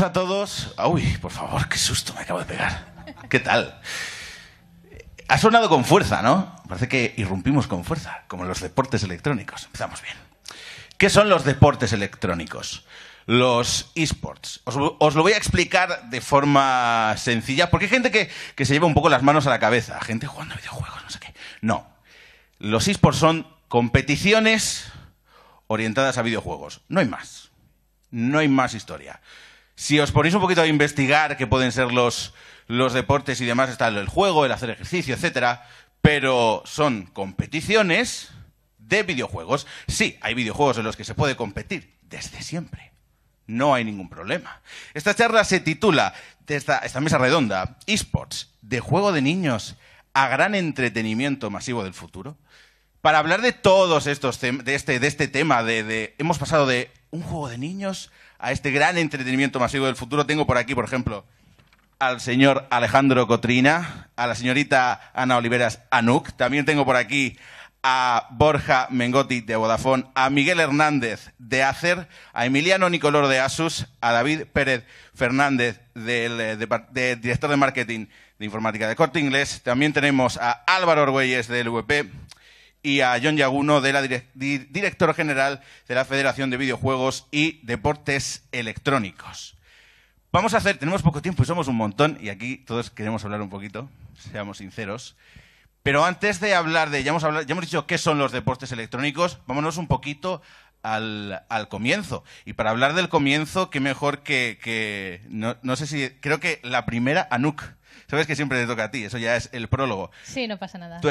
A todos. Uy, por favor, qué susto me acabo de pegar. ¿Qué tal? Ha sonado con fuerza, ¿no? Parece que irrumpimos con fuerza, como los deportes electrónicos. Empezamos bien. ¿Qué son los deportes electrónicos? Los eSports. Os lo voy a explicar de forma sencilla, porque hay gente que se lleva un poco las manos a la cabeza. Gente jugando a videojuegos, no sé qué. No. Los eSports son competiciones orientadas a videojuegos. No hay más. No hay más historia. Si os ponéis un poquito a investigar qué pueden ser los deportes y demás, está el juego, el hacer ejercicio, etcétera, pero son competiciones de videojuegos. Sí, hay videojuegos en los que se puede competir desde siempre. No hay ningún problema. Esta charla se titula, de esta mesa redonda, eSports, de juego de niños a gran entretenimiento masivo del futuro. Para hablar de todos estos de este tema, hemos pasado de un juego de niños a este gran entretenimiento masivo del futuro. Tengo por aquí, por ejemplo, al señor Alejandro Cotrina, a la señorita Ana Oliveras Anuk. También tengo por aquí a Borja Mengotti de Vodafone, a Miguel Hernández de Acer, a Emiliano Nicolor de Asus, a David Pérez Fernández, de director de marketing de informática de Corte Inglés. También tenemos a Álvaro Orgüelles del VP y a John Yaguno, de la director general de la Federación de Videojuegos y Deportes Electrónicos. Tenemos poco tiempo y somos un montón, y aquí todos queremos hablar un poquito, seamos sinceros. Pero antes de hablar ya hemos dicho qué son los deportes electrónicos, vámonos un poquito al comienzo. Y para hablar del comienzo, qué mejor no sé si, creo que la primera, Anuk. Sabes que siempre te toca a ti, eso ya es el prólogo. Sí, no pasa nada. Tú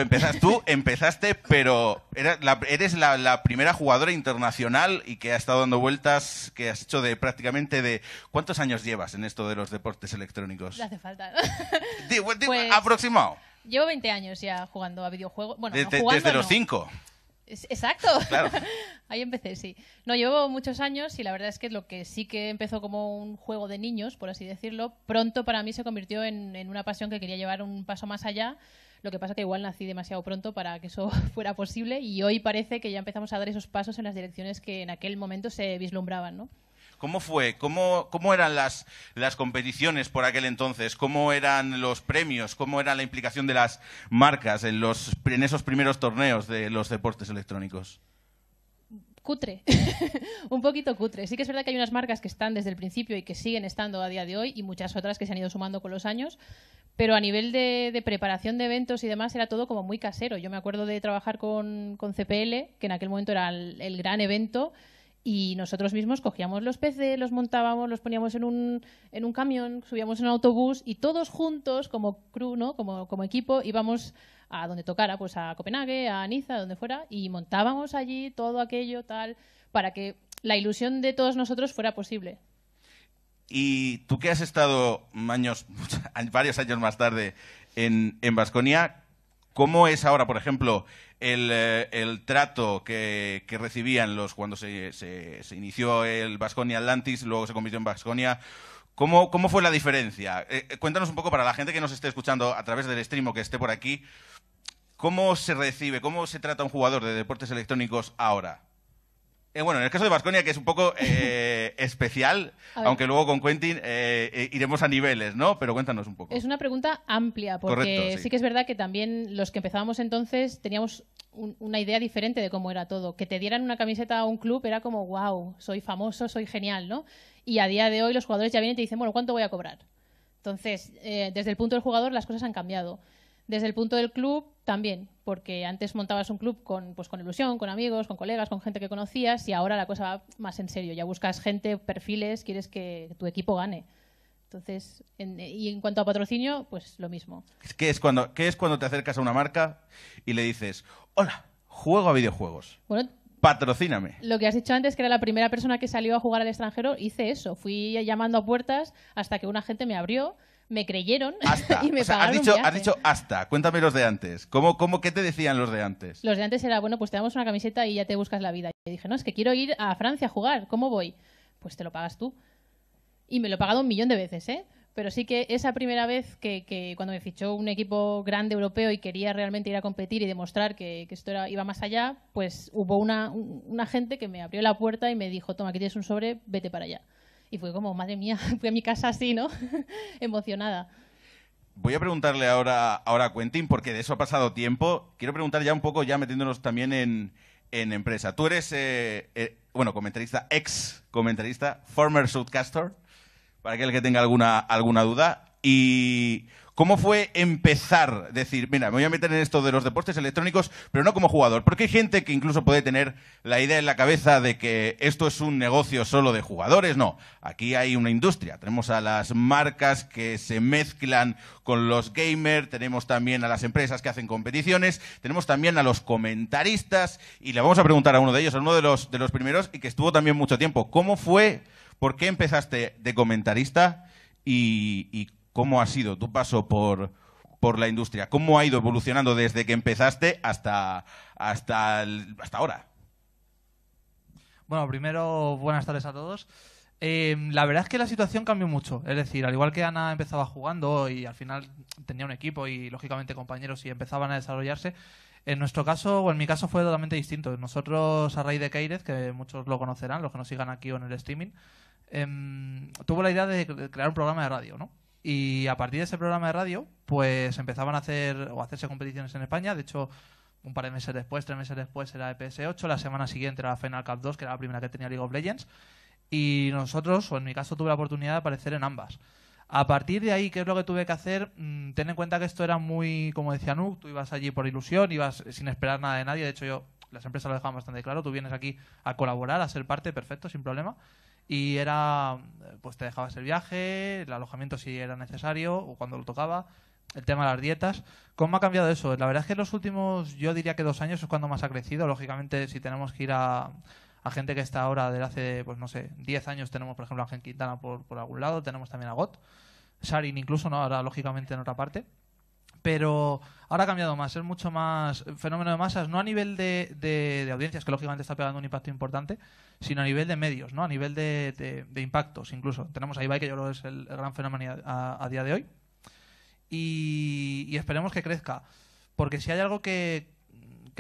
empezaste, pero eres la primera jugadora internacional y que ha estado dando vueltas, que has hecho prácticamente de... ¿Cuántos años llevas en esto de los deportes electrónicos? No hace falta. Pues, aproximado. Llevo 20 años ya jugando a videojuegos. Bueno, desde los 5. Exacto. Claro. Ahí empecé, sí. No, llevo muchos años y la verdad es que lo que sí que empezó como un juego de niños, por así decirlo, pronto para mí se convirtió en una pasión que quería llevar un paso más allá. Lo que pasa que igual nací demasiado pronto para que eso fuera posible y hoy parece que ya empezamos a dar esos pasos en las direcciones que en aquel momento se vislumbraban, ¿no? ¿Cómo fue? ¿Cómo eran las competiciones por aquel entonces? ¿Cómo eran los premios? ¿Cómo era la implicación de las marcas en esos primeros torneos de los deportes electrónicos? Cutre, un poquito cutre. Sí que es verdad que hay unas marcas que están desde el principio y que siguen estando a día de hoy y muchas otras que se han ido sumando con los años, pero a nivel de preparación de eventos y demás era todo como muy casero. Yo me acuerdo de trabajar con CPL, que en aquel momento era el gran evento, y nosotros mismos cogíamos los PC, los montábamos, los poníamos en un camión, subíamos en un autobús y todos juntos, como crew, ¿no? como equipo, íbamos a donde tocara, pues a Copenhague, a Niza, donde fuera, y montábamos allí todo aquello, tal, para que la ilusión de todos nosotros fuera posible. Y tú que has estado varios años más tarde en Baskonia, ¿cómo es ahora, por ejemplo, el trato que recibían cuando se inició el Baskonia Atlantis, luego se convirtió en Baskonia? ¿Cómo fue la diferencia? Cuéntanos un poco para la gente que nos esté escuchando a través del stream o que esté por aquí, ¿cómo se recibe, cómo se trata a un jugador de deportes electrónicos ahora? Bueno, en el caso de Baskonia, que es un poco especial, aunque luego con Quentin iremos a niveles, ¿no? Pero cuéntanos un poco. Es una pregunta amplia, porque Correcto, sí que es verdad que también los que empezábamos entonces teníamos una idea diferente de cómo era todo. Que te dieran una camiseta a un club era como, wow, soy famoso, soy genial, ¿no? Y a día de hoy los jugadores ya vienen y te dicen, bueno, ¿cuánto voy a cobrar? Entonces, desde el punto del jugador las cosas han cambiado. Desde el punto del club también, porque antes montabas un club con ilusión, con amigos, con colegas, con gente que conocías y ahora la cosa va más en serio. Ya buscas gente, perfiles, quieres que tu equipo gane. Entonces, y en cuanto a patrocinio, pues lo mismo. ¿Qué es cuando te acercas a una marca y le dices, hola, juego a videojuegos? Bueno, patrocíname. Lo que has dicho antes, que era la primera persona que salió a jugar al extranjero, hice eso. Fui llamando a puertas hasta que una gente me abrió, me creyeron y me pagaron un viaje. Has dicho hasta. Cuéntame los de antes. ¿Qué te decían los de antes? Los de antes era, bueno, pues te damos una camiseta y ya te buscas la vida. Y dije, no, es que quiero ir a Francia a jugar. ¿Cómo voy? Pues te lo pagas tú. Y me lo he pagado 1.000.000 de veces, ¿eh? Pero sí que esa primera vez que cuando me fichó un equipo grande europeo y quería realmente ir a competir y demostrar que esto iba más allá, pues hubo una gente que me abrió la puerta y me dijo, toma, aquí tienes un sobre, vete para allá. Y fue como, madre mía, fui a mi casa así, ¿no? Emocionada. Voy a preguntarle ahora a Quentin, porque de eso ha pasado tiempo. Quiero preguntar ya un poco, ya metiéndonos también en empresa. Tú eres, comentarista, ex-comentarista, former shoutcaster, para aquel que tenga alguna duda. ¿Y cómo fue empezar? Decir, mira, me voy a meter en esto de los deportes electrónicos, pero no como jugador. Porque hay gente que incluso puede tener la idea en la cabeza de que esto es un negocio solo de jugadores. No, aquí hay una industria. Tenemos a las marcas que se mezclan con los gamers, tenemos también a las empresas que hacen competiciones, tenemos también a los comentaristas, y le vamos a preguntar a uno de ellos, a uno de los primeros, y que estuvo también mucho tiempo. ¿Cómo fue? ¿Por qué empezaste de comentarista? Y ¿cómo ha sido tu paso por la industria? ¿Cómo ha ido evolucionando desde que empezaste hasta ahora? Bueno, primero, buenas tardes a todos. La verdad es que la situación cambió mucho. Es decir, al igual que Ana empezaba jugando y al final tenía un equipo y, lógicamente, compañeros y empezaban a desarrollarse, en nuestro caso, o en mi caso, fue totalmente distinto. Nosotros, a raíz de Keirez, que muchos lo conocerán, los que nos sigan aquí o en el streaming, tuvo la idea de crear un programa de radio, ¿no? Y a partir de ese programa de radio, pues empezaban a hacerse competiciones en España. De hecho, un par de meses después, 3 meses después, era EPS8. La semana siguiente era la Final Cup 2, que era la primera que tenía League of Legends. Y nosotros, o en mi caso, tuve la oportunidad de aparecer en ambas. A partir de ahí, ¿qué es lo que tuve que hacer? Ten en cuenta que esto era muy, como decía Nuk, tú ibas allí por ilusión, ibas sin esperar nada de nadie. De hecho, las empresas lo dejaban bastante claro. Tú vienes aquí a colaborar, a ser parte, perfecto, sin problema. Y era, pues te dejabas el viaje, el alojamiento si era necesario o cuando lo tocaba, el tema de las dietas. ¿Cómo ha cambiado eso? La verdad es que en los últimos, yo diría que 2 años es cuando más ha crecido. Lógicamente, si tenemos que ir a gente que está ahora desde hace, pues no sé, 10 años, tenemos por ejemplo a Gen Quintana por algún lado, tenemos también a GOT, Sharin incluso, ¿no? Ahora lógicamente en otra parte. Pero ahora ha cambiado más, es mucho más fenómeno de masas, no a nivel de audiencias, que lógicamente está pegando un impacto importante, sino a nivel de medios, ¿no? A nivel de impactos incluso. Tenemos a Ibai, que yo creo que es el gran fenómeno a día de hoy. Y esperemos que crezca. Porque si hay algo que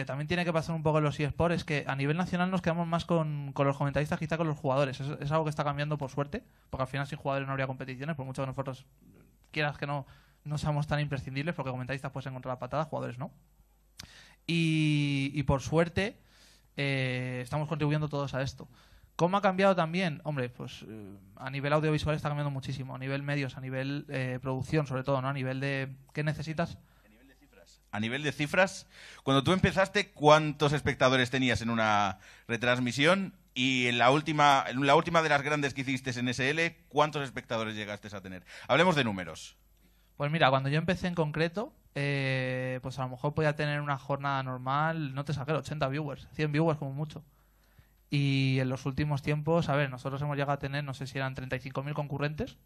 también tiene que pasar un poco en los eSports, es que a nivel nacional nos quedamos más con los comentaristas, quizá con los jugadores. Es algo que está cambiando por suerte, porque al final sin jugadores no habría competiciones, por mucho que nosotros, quieras que no seamos tan imprescindibles, porque comentaristas puedes encontrar la patada, jugadores no. Y por suerte estamos contribuyendo todos a esto. ¿Cómo ha cambiado también? Hombre, pues a nivel audiovisual está cambiando muchísimo, a nivel medios, a nivel producción sobre todo, ¿no? A nivel de ¿qué necesitas? A nivel de cifras, cuando tú empezaste, ¿cuántos espectadores tenías en una retransmisión? Y en la última de las grandes que hiciste en SL, ¿cuántos espectadores llegaste a tener? Hablemos de números. Pues mira, cuando yo empecé en concreto, pues a lo mejor podía tener una jornada normal, no te saqué 80 viewers, 100 viewers como mucho. Y en los últimos tiempos, a ver, nosotros hemos llegado a tener, no sé si eran 35.000 concurrentes.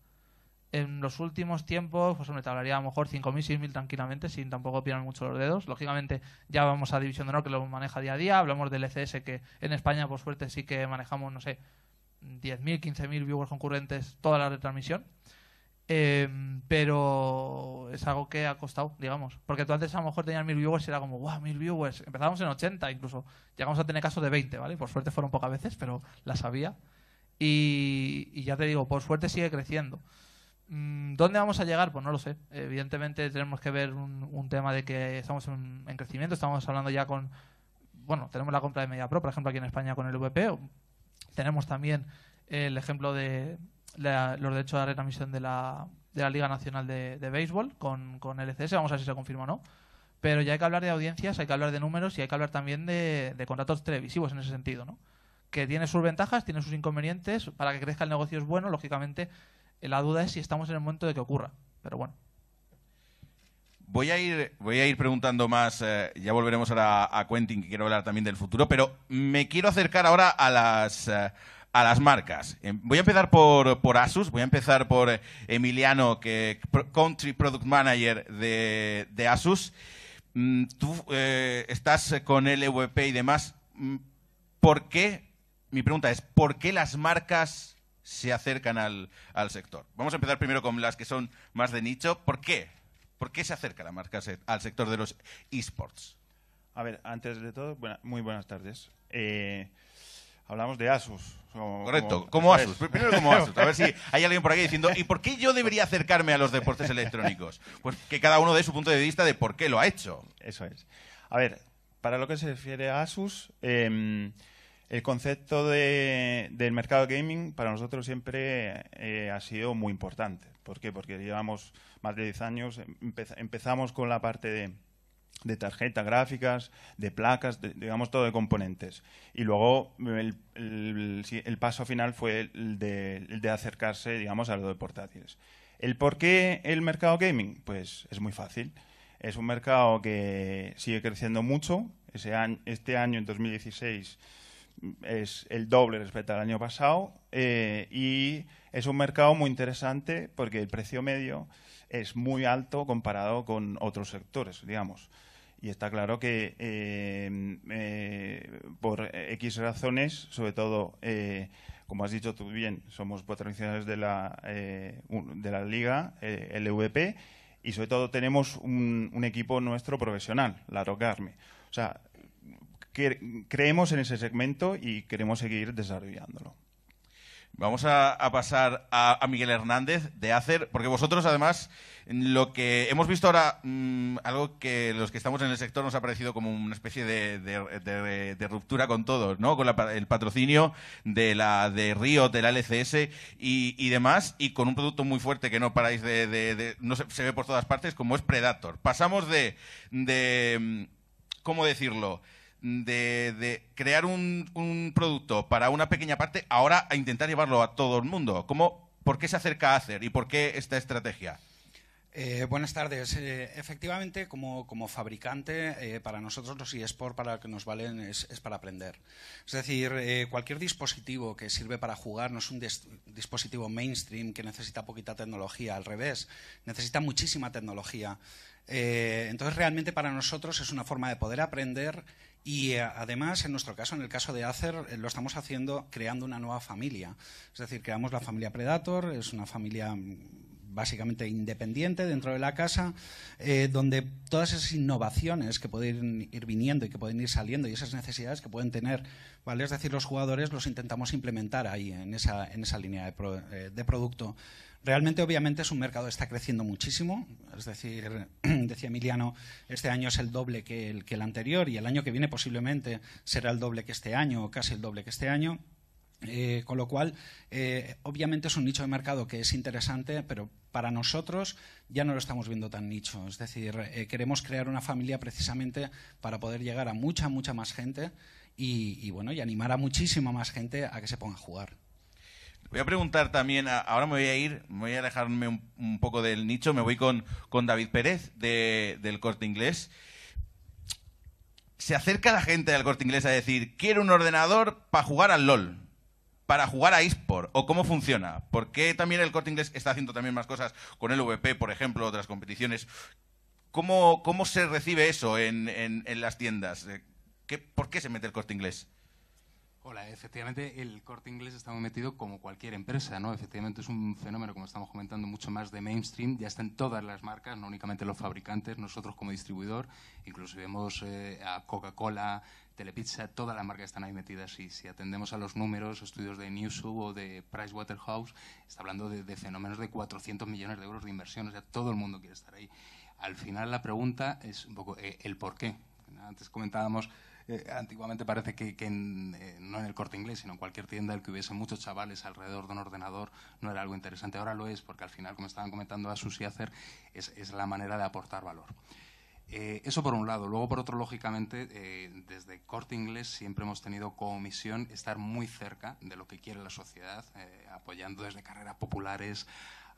En los últimos tiempos, pues hombre, te hablaría a lo mejor 5.000, 6.000 tranquilamente, sin tampoco pillar mucho los dedos. Lógicamente, ya vamos a División de Honor, que lo maneja día a día. Hablamos del ECS, que en España, por suerte, sí que manejamos, no sé, 10.000, 15.000 viewers concurrentes toda la retransmisión. Pero es algo que ha costado, digamos. Porque tú antes a lo mejor tenías 1.000 viewers y era como, ¡guau! 1.000 viewers. Empezábamos en 80, incluso. Llegamos a tener casos de 20, ¿vale? Por suerte fueron pocas veces, pero las había. Y ya te digo, por suerte sigue creciendo. ¿Dónde vamos a llegar? Pues no lo sé. Evidentemente tenemos que ver un tema de que estamos en crecimiento. Estamos hablando ya con... Bueno, tenemos la compra de MediaPro, por ejemplo, aquí en España con el VP. Tenemos también el ejemplo de los derechos de la retransmisión de la Liga Nacional de Béisbol con LCS. Vamos a ver si se confirma o no. Pero ya hay que hablar de audiencias, hay que hablar de números y hay que hablar también de contratos televisivos en ese sentido, ¿no? Que tiene sus ventajas, tiene sus inconvenientes. Para que crezca el negocio es bueno, lógicamente. La duda es si estamos en el momento de que ocurra, pero bueno. Voy a ir preguntando más, ya volveremos ahora a Quentin, que quiero hablar también del futuro, pero me quiero acercar ahora a las marcas. Voy a empezar por Asus, voy a empezar por Emiliano, Country Product Manager de Asus. Tú estás con LVP y demás. ¿Por qué? Mi pregunta es, ¿por qué las marcas se acercan al sector? Vamos a empezar primero con las que son más de nicho. ¿Por qué? ¿Por qué se acerca la marca al sector de los eSports? A ver, antes de todo, muy buenas tardes. Hablamos de Asus. Correcto, como eso Asus. es. Primero como Asus. A ver si hay alguien por aquí diciendo, ¿y por qué yo debería acercarme a los deportes electrónicos? Pues que cada uno dé su punto de vista de por qué lo ha hecho. Eso es. A ver, para lo que se refiere a Asus, el concepto del mercado gaming para nosotros siempre ha sido muy importante. ¿Por qué? Porque llevamos más de 10 años, empezamos con la parte de tarjetas gráficas, de placas, digamos todo de componentes. Y luego el paso final fue el de acercarse, digamos, a lo de portátiles. ¿El por qué el mercado gaming? Pues es muy fácil. Es un mercado que sigue creciendo mucho. Este año, en 2016, es el doble respecto al año pasado. Y es un mercado muy interesante porque el precio medio es muy alto comparado con otros sectores, digamos. Y está claro que por X razones, sobre todo, como has dicho tú bien, somos patrocinadores de la liga, LVP, y sobre todo tenemos un equipo nuestro profesional, la Rock Army. O sea, creemos en ese segmento y queremos seguir desarrollándolo. Vamos a pasar a Miguel Hernández de Acer, porque vosotros, además, lo que hemos visto ahora, algo que los que estamos en el sector nos ha parecido como una especie de ruptura con todos, ¿no? Con el patrocinio de Riot, de la LCS y demás, y con un producto muy fuerte que no paráis no se ve por todas partes, como es Predator. Pasamos ¿cómo decirlo?, de crear un producto para una pequeña parte, ahora a intentar llevarlo a todo el mundo. ¿Por qué se acerca a Acer y por qué esta estrategia? Buenas tardes. Efectivamente, como fabricante, para nosotros los eSports para lo que nos valen es para aprender. Es decir, cualquier dispositivo que sirve para jugar no es un dispositivo mainstream que necesita poquita tecnología. Al revés, necesita muchísima tecnología. Entonces, realmente para nosotros es una forma de poder aprender y, además, en nuestro caso, en el caso de Acer, lo estamos haciendo creando una nueva familia. Es decir, creamos la familia Predator, es una familia básicamente independiente dentro de la casa, donde todas esas innovaciones que pueden ir viniendo y que pueden ir saliendo y esas necesidades que pueden tener, ¿vale? Es decir, los jugadores los intentamos implementar ahí, en esa línea de producto. Realmente, obviamente, es un mercado que está creciendo muchísimo. Es decir, decía Emiliano, este año es el doble que el anterior y el año que viene posiblemente será el doble que este año o casi el doble que este año. Con lo cual, obviamente es un nicho de mercado que es interesante, pero para nosotros ya no lo estamos viendo tan nicho. Es decir, queremos crear una familia precisamente para poder llegar a mucha más gente y animar a muchísima más gente a que se ponga a jugar. Voy a preguntar también, ahora me voy a alejarme un poco del nicho, me voy con David Pérez del Corte Inglés. ¿Se acerca la gente del Corte Inglés a decir, quiero un ordenador para jugar al LOL, para jugar a eSport? ¿O cómo funciona? ¿Por qué también el Corte Inglés está haciendo también más cosas con el VP, por ejemplo, otras competiciones? ¿Cómo se recibe eso en las tiendas? ¿Por qué se mete el Corte Inglés? Hola, efectivamente el Corte Inglés está muy metido como cualquier empresa, ¿no? Efectivamente es un fenómeno, como estamos comentando, mucho más de mainstream, ya está en todas las marcas, no únicamente los fabricantes, nosotros como distribuidor, incluso vemos a Coca-Cola, Telepizza, todas las marcas están ahí metidas y si atendemos a los números, estudios de Newzoo o de Pricewaterhouse, está hablando de fenómenos de 400 millones de euros de inversión, o sea, todo el mundo quiere estar ahí. Al final la pregunta es un poco el por qué. Antes comentábamos... antiguamente parece que no en el Corte Inglés, sino en cualquier tienda en el que hubiese muchos chavales alrededor de un ordenador no era algo interesante. Ahora lo es, porque al final, como estaban comentando Asus y Acer, es la manera de aportar valor. Eso por un lado. Luego, por otro, lógicamente, desde Corte Inglés siempre hemos tenido como misión estar muy cerca de lo que quiere la sociedad, apoyando desde carreras populares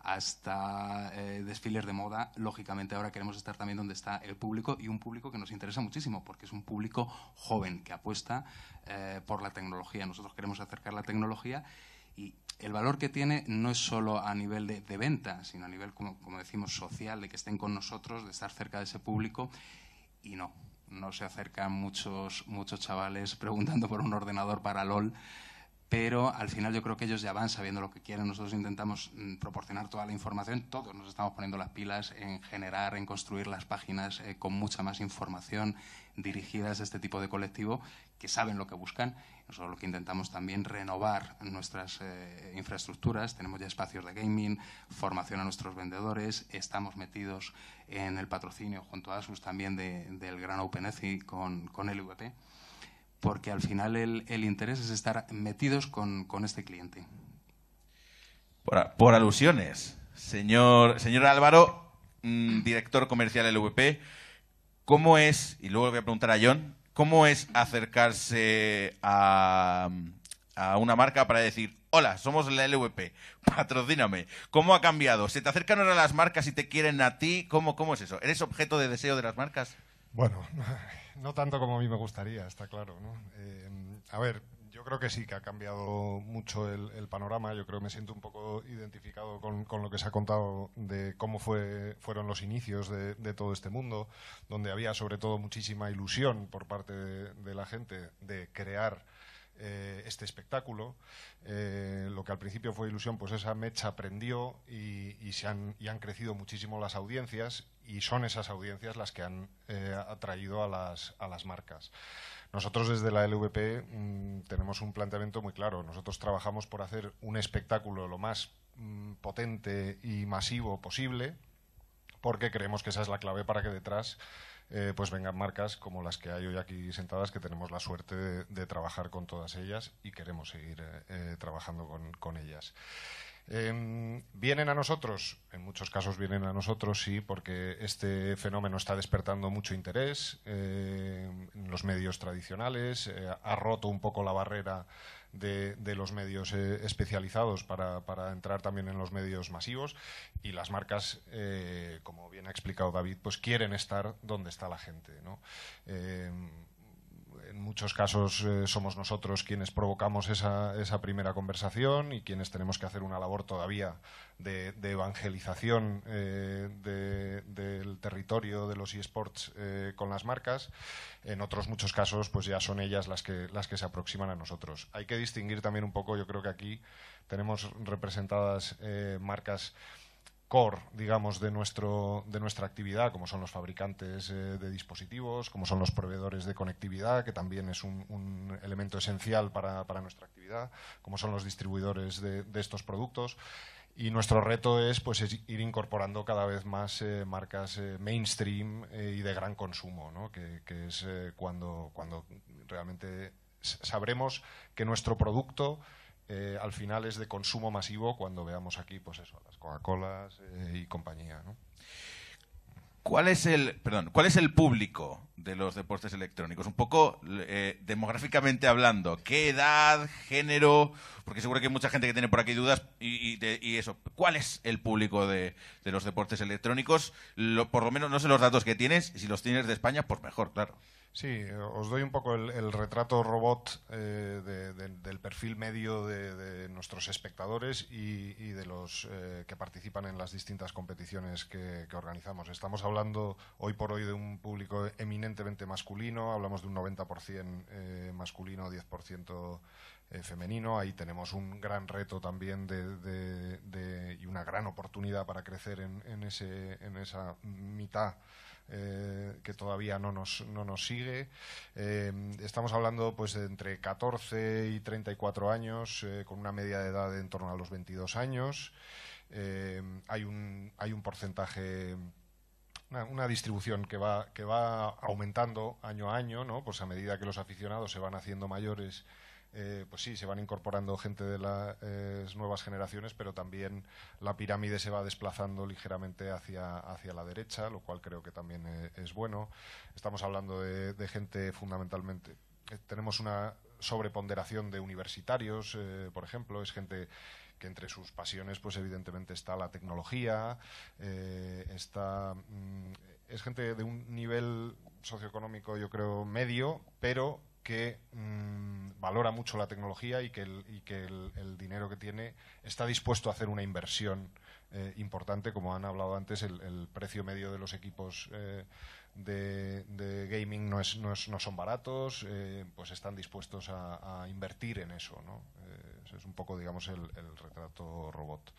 hasta desfiles de moda. Lógicamente ahora queremos estar también donde está el público y un público que nos interesa muchísimo porque es un público joven que apuesta por la tecnología. Nosotros queremos acercar la tecnología y el valor que tiene no es solo a nivel de venta, sino a nivel, como decimos, social, de que estén con nosotros, de estar cerca de ese público y no se acercan muchos chavales preguntando por un ordenador para LOL. pero al final yo creo que ellos ya van sabiendo lo que quieren. Nosotros intentamos proporcionar toda la información, todos nos estamos poniendo las pilas en generar, en construir las páginas con mucha más información dirigidas a este tipo de colectivo que saben lo que buscan. Nosotros lo que intentamos también renovar nuestras infraestructuras. Tenemos ya espacios de gaming, formación a nuestros vendedores, estamos metidos en el patrocinio junto a Asus también del gran OpenEthi con LVP, porque al final el interés es estar metidos con este cliente. Por alusiones, señor Álvaro, director comercial LVP, ¿cómo es, y luego le voy a preguntar a John, cómo es acercarse a una marca para decir, hola, somos la LVP, patrocíname? ¿Cómo ha cambiado? ¿Se te acercan ahora las marcas y te quieren a ti? ¿Cómo es eso? ¿Eres objeto de deseo de las marcas? Bueno, no tanto como a mí me gustaría, está claro, ¿no? A ver, yo creo que sí, que ha cambiado mucho el panorama. Yo creo que me siento un poco identificado con lo que se ha contado de cómo fueron los inicios de todo este mundo, donde había sobre todo muchísima ilusión por parte de la gente de crear este espectáculo. Lo que al principio fue ilusión, pues esa mecha prendió y han crecido muchísimo las audiencias, y son esas audiencias las que han atraído a las marcas. Nosotros desde la LVP tenemos un planteamiento muy claro. Nosotros trabajamos por hacer un espectáculo lo más potente y masivo posible, porque creemos que esa es la clave para que detrás pues vengan marcas como las que hay hoy aquí sentadas, que tenemos la suerte de trabajar con todas ellas y queremos seguir trabajando con ellas. ¿Vienen a nosotros? En muchos casos vienen a nosotros, sí, porque este fenómeno está despertando mucho interés en los medios tradicionales, ha roto un poco la barrera de los medios especializados para entrar también en los medios masivos, y las marcas, como bien ha explicado David, pues quieren estar donde está la gente, ¿no? En muchos casos somos nosotros quienes provocamos esa primera conversación y quienes tenemos que hacer una labor todavía de evangelización del territorio de los eSports con las marcas. En otros muchos casos pues ya son ellas las que se aproximan a nosotros. Hay que distinguir también un poco. Yo creo que aquí tenemos representadas marcas core, digamos, de nuestra actividad, como son los fabricantes de dispositivos, como son los proveedores de conectividad, que también es un elemento esencial para nuestra actividad, como son los distribuidores de estos productos. Y nuestro reto es ir incorporando cada vez más marcas mainstream y de gran consumo, ¿no? que es cuando realmente sabremos que nuestro producto al final es de consumo masivo, cuando veamos aquí pues eso, las Coca-Colas y compañía, ¿no? ¿Cuál es el público de los deportes electrónicos? Un poco demográficamente hablando. ¿Qué edad, género? Porque seguro que hay mucha gente que tiene por aquí dudas y eso. ¿Cuál es el público de los deportes electrónicos? Por lo menos no sé los datos que tienes. Si los tienes de España, pues mejor, claro. Sí, os doy un poco el retrato robot del perfil medio de nuestros espectadores y de los que participan en las distintas competiciones que organizamos. Estamos hablando hoy por hoy de un público eminentemente masculino. Hablamos de un 90% masculino, 10% femenino. Ahí tenemos un gran reto también y una gran oportunidad para crecer en esa mitad que todavía no nos sigue. Estamos hablando pues de entre 14 y 34 años, con una media de edad de en torno a los 22 años. Hay un porcentaje, una distribución que va aumentando año a año, ¿no? Pues a medida que los aficionados se van haciendo mayores, pues sí, se van incorporando gente de las nuevas generaciones, pero también la pirámide se va desplazando ligeramente hacia la derecha, lo cual creo que también es bueno. Estamos hablando de gente fundamentalmente. Tenemos una sobreponderación de universitarios, por ejemplo. Es gente que entre sus pasiones, pues evidentemente está la tecnología, es gente de un nivel socioeconómico, yo creo, medio, pero que valora mucho la tecnología y que el dinero que tiene está dispuesto a hacer una inversión importante. Como han hablado antes, el precio medio de los equipos de gaming no son baratos, pues están dispuestos a invertir en eso, ¿no? Ese es un poco, digamos, el retrato robot.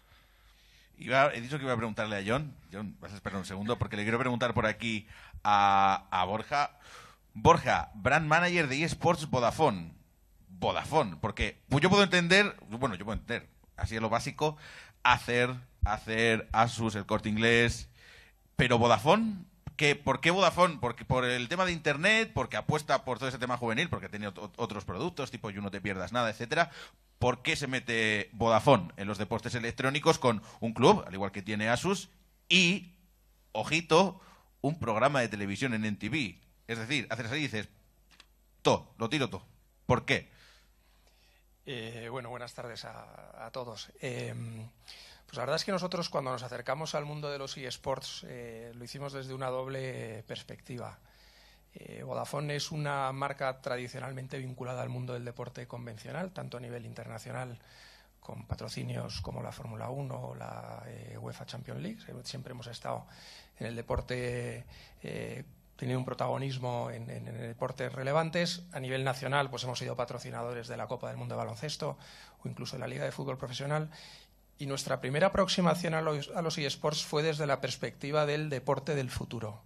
He dicho que iba a preguntarle a John. John, vas a esperar un segundo porque le quiero preguntar por aquí a Borja. Borja, Brand Manager de eSports Vodafone. Vodafone, porque pues yo puedo entender, así es lo básico, hacer Asus, el Corte Inglés, pero Vodafone, ¿por qué Vodafone? Porque por el tema de Internet, porque apuesta por todo ese tema juvenil, porque tiene otros productos, tipo You No Te Pierdas Nada, etcétera. ¿Por qué se mete Vodafone en los deportes electrónicos con un club, al igual que tiene Asus, y, ojito, un programa de televisión en NTV? Es decir, haces así y dices, lo tiro todo. ¿Por qué? Bueno, buenas tardes a todos. Pues la verdad es que nosotros cuando nos acercamos al mundo de los eSports lo hicimos desde una doble perspectiva. Vodafone es una marca tradicionalmente vinculada al mundo del deporte convencional, tanto a nivel internacional con patrocinios como la Fórmula 1 o la UEFA Champions League. Siempre hemos estado en el deporte tenido un protagonismo en deportes relevantes. A nivel nacional, pues hemos sido patrocinadores de la Copa del Mundo de Baloncesto o incluso de la Liga de Fútbol Profesional. Y nuestra primera aproximación a los eSports fue desde la perspectiva del deporte del futuro.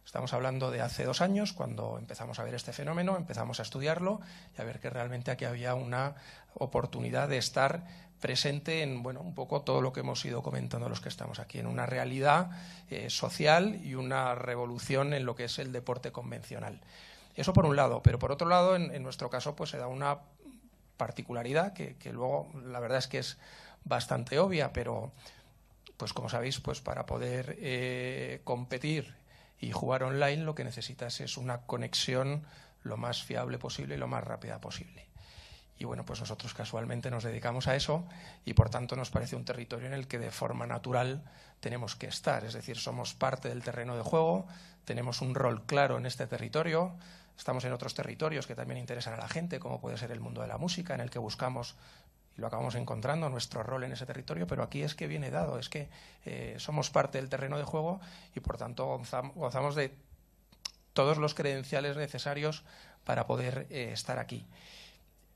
Estamos hablando de hace 2 años, cuando empezamos a ver este fenómeno, empezamos a estudiarlo y a ver que realmente aquí había una oportunidad de estar presente en, bueno, un poco todo lo que hemos ido comentando los que estamos aquí, en una realidad social y una revolución en lo que es el deporte convencional. Eso por un lado, pero por otro lado, en nuestro caso, pues se da una particularidad que luego la verdad es que es bastante obvia, pero pues como sabéis, pues para poder competir y jugar online lo que necesitas es una conexión lo más fiable posible y lo más rápida posible. Y bueno, pues nosotros casualmente nos dedicamos a eso y por tanto nos parece un territorio en el que de forma natural tenemos que estar. Es decir, somos parte del terreno de juego, tenemos un rol claro en este territorio, estamos en otros territorios que también interesan a la gente, como puede ser el mundo de la música, en el que buscamos y lo acabamos encontrando, nuestro rol en ese territorio, pero aquí es que viene dado, es que somos parte del terreno de juego y por tanto gozamos de todos los credenciales necesarios para poder estar aquí.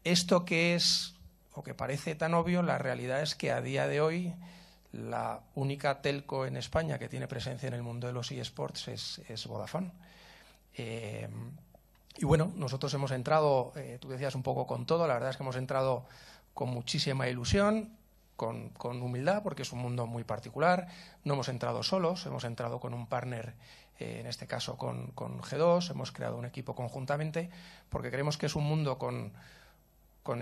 Esto que es, o que parece tan obvio, la realidad es que a día de hoy la única telco en España que tiene presencia en el mundo de los eSports es Vodafone. Y bueno, nosotros hemos entrado, tú decías un poco con todo, la verdad es que hemos entrado con muchísima ilusión, con humildad, porque es un mundo muy particular. No hemos entrado solos, hemos entrado con un partner, en este caso con G2, hemos creado un equipo conjuntamente, porque creemos que es un mundo con